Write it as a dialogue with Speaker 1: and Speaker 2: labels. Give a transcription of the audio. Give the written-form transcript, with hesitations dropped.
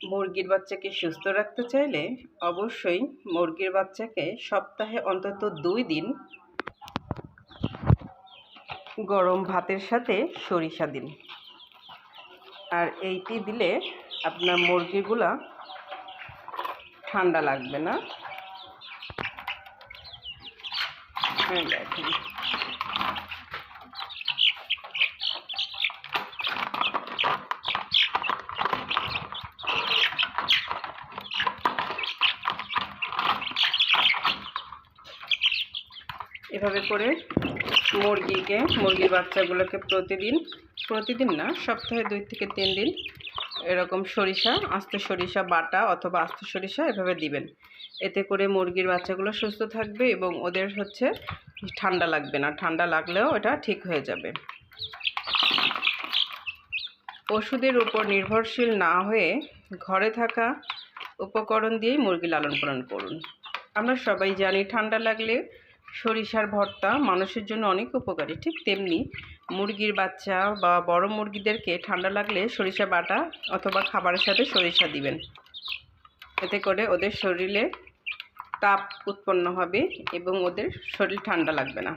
Speaker 1: মুরগির বাচ্চাকে সুস্থ রাখতে চাইলে অবশ্যই মুরগির বাচ্চাকে সপ্তাহে অন্তত 2 দিন গরম ভাতের সাথে সরিষা দিন। আর এইটি দিলে আপনার মুরগিগুলা ঠান্ডা লাগবে না। দেখেন এভাবে করে মুরগির বাচ্চাগুলোকে প্রতিদিন না, সপ্তাহে 2 থেকে 3 দিন এরকম আস্ত সরিষা বাটা অথবা আস্ত সরিষা এভাবে দিবেন। এতে করে মুরগির বাচ্চাগুলো সুস্থ থাকবে এবং ওদের ঠান্ডা লাগবে না। ঠান্ডা লাগলেও এটা ঠিক হয়ে যাবে। ওষুধের উপর নির্ভরশীল না হয়ে ঘরে থাকা উপকরণ দিয়েই মুরগি লালন পালন করুন। আমরা সবাই জানি ঠান্ডা লাগলে সরিষার ভর্তা মানুষের জন্য অনেক উপকারী। ঠিক তেমনি মুরগির বাচ্চা বা বড় মুরগিদেরকে ঠান্ডা লাগলে সরিষা বাটা অথবা খাবারের সাথে সরিষা দিবেন। এতে করে ওদের শরীরে তাপ উৎপন্ন হবে এবং ওদের শরীর ঠান্ডা লাগবে না।